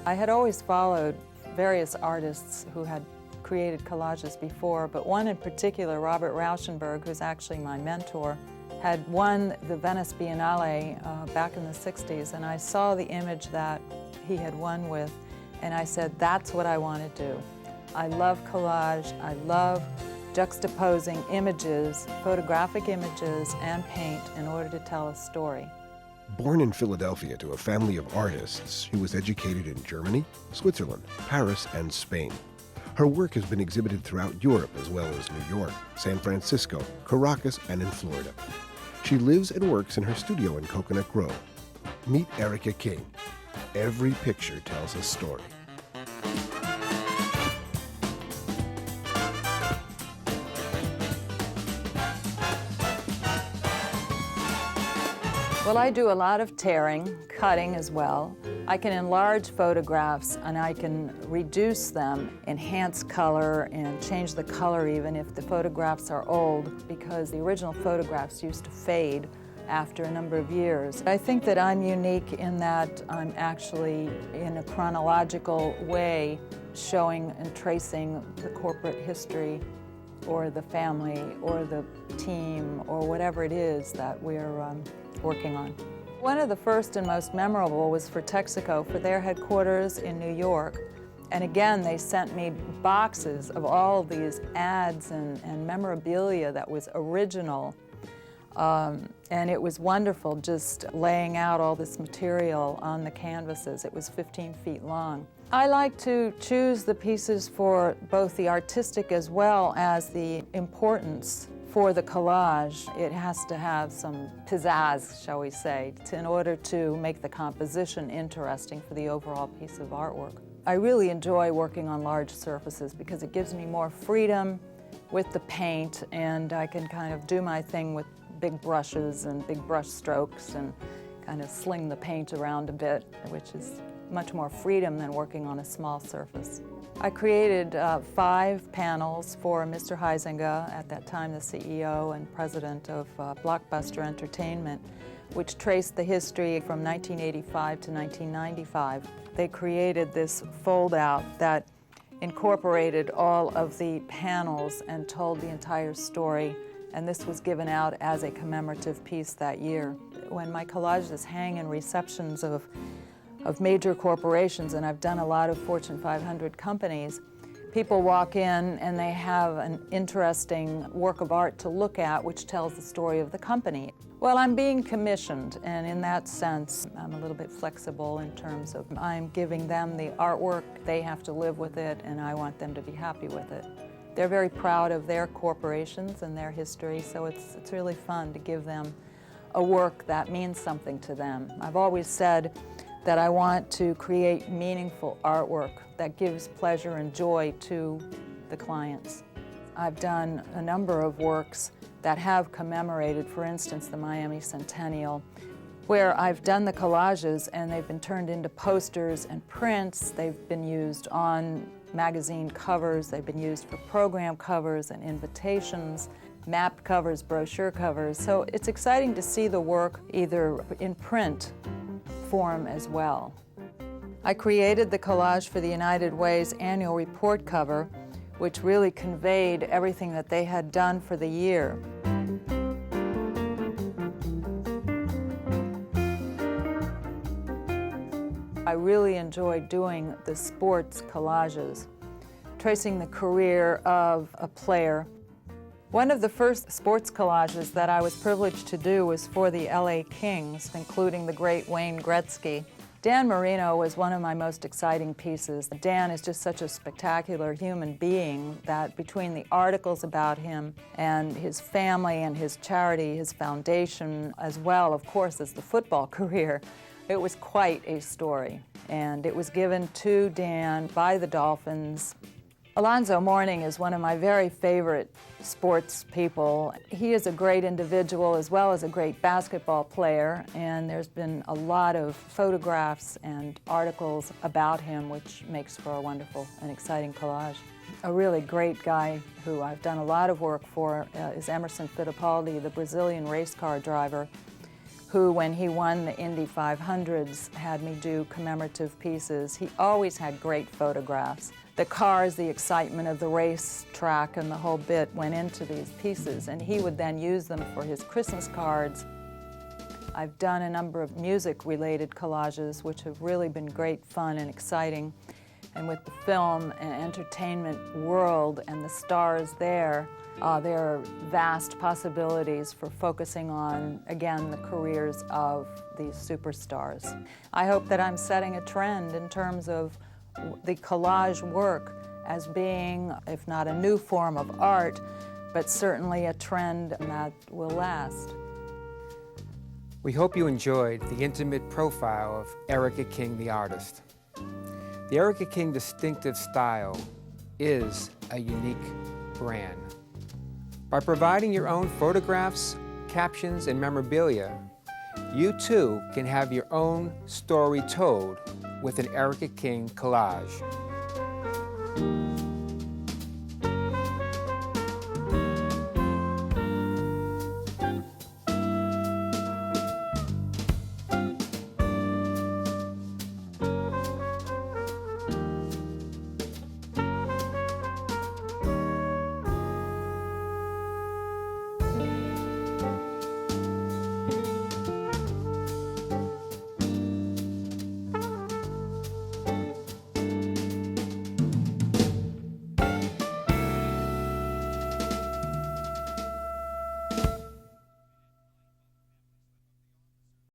I had always followed various artists who had created collages before, but one in particular, Robert Rauschenberg, who's actually my mentor, had won the Venice Biennale back in the 60s, and I saw the image that he had won with, and I said, that's what I want to do. I love collage, I love juxtaposing images, photographic images, and paint in order to tell a story. Born in Philadelphia to a family of artists, she was educated in Germany, Switzerland, Paris, and Spain. Her work has been exhibited throughout Europe as well as New York, San Francisco, Caracas, and in Florida. She lives and works in her studio in Coconut Grove. Meet Erika King. Every picture tells a story. Well, I do a lot of tearing, cutting as well. I can enlarge photographs and I can reduce them, enhance color, and change the color even if the photographs are old, because the original photographs used to fade after a number of years. I think that I'm unique in that I'm actually, in a chronological way, showing and tracing the corporate history or the family or the team or whatever it is that we're working on. One of the first and most memorable was for Texaco, for their headquarters in New York. And again, they sent me boxes of all of these ads and memorabilia that was original. And it was wonderful just laying out all this material on the canvases. It was 15 feet long. I like to choose the pieces for both the artistic as well as the importance for the collage. It has to have some pizzazz, shall we say, in order to make the composition interesting for the overall piece of artwork. I really enjoy working on large surfaces because it gives me more freedom with the paint, and I can kind of do my thing with big brushes and big brush strokes and kind of sling the paint around a bit, which is much more freedom than working on a small surface. I created 5 panels for Mr. Huizinga, at that time the CEO and president of Blockbuster Entertainment, which traced the history from 1985 to 1995. They created this fold-out that incorporated all of the panels and told the entire story, and this was given out as a commemorative piece that year. When my collages hang in receptions of major corporations, and I've done a lot of Fortune 500 companies, people walk in and they have an interesting work of art to look at which tells the story of the company. Well, I'm being commissioned, and in that sense, I'm a little bit flexible in terms of I'm giving them the artwork, they have to live with it, and I want them to be happy with it. They're very proud of their corporations and their history, so it's really fun to give them a work that means something to them. I've always said that I want to create meaningful artwork that gives pleasure and joy to the clients. I've done a number of works that have commemorated, for instance, the Miami Centennial, where I've done the collages and they've been turned into posters and prints. They've been used on magazine covers, they've been used for program covers and invitations, map covers, brochure covers. So it's exciting to see the work either in print form as well. I created the collage for the United Way's annual report cover, which really conveyed everything that they had done for the year. I really enjoyed doing the sports collages, tracing the career of a player. One of the first sports collages that I was privileged to do was for the LA Kings, including the great Wayne Gretzky. Dan Marino was one of my most exciting pieces. Dan is just such a spectacular human being that between the articles about him and his family and his charity, his foundation, as well, of course, as the football career, it was quite a story. And it was given to Dan by the Dolphins. Alonzo Mourning is one of my very favorite sports people. He is a great individual as well as a great basketball player, and there's been a lot of photographs and articles about him, which makes for a wonderful and exciting collage. A really great guy who I've done a lot of work for is Emerson Fittipaldi, the Brazilian race car driver, who, when he won the Indy 500s, had me do commemorative pieces. He always had great photographs. The cars, the excitement of the race track and the whole bit went into these pieces, and he would then use them for his Christmas cards. I've done a number of music-related collages, which have really been great fun and exciting. And with the film and entertainment world and the stars there are vast possibilities for focusing on, again, the careers of these superstars. I hope that I'm setting a trend in terms of the collage work as being, if not a new form of art, but certainly a trend that will last. We hope you enjoyed the intimate profile of Erika King, the artist. The Erika King distinctive style is a unique brand. By providing your own photographs, captions, and memorabilia, you too can have your own story told with an Erika King collage.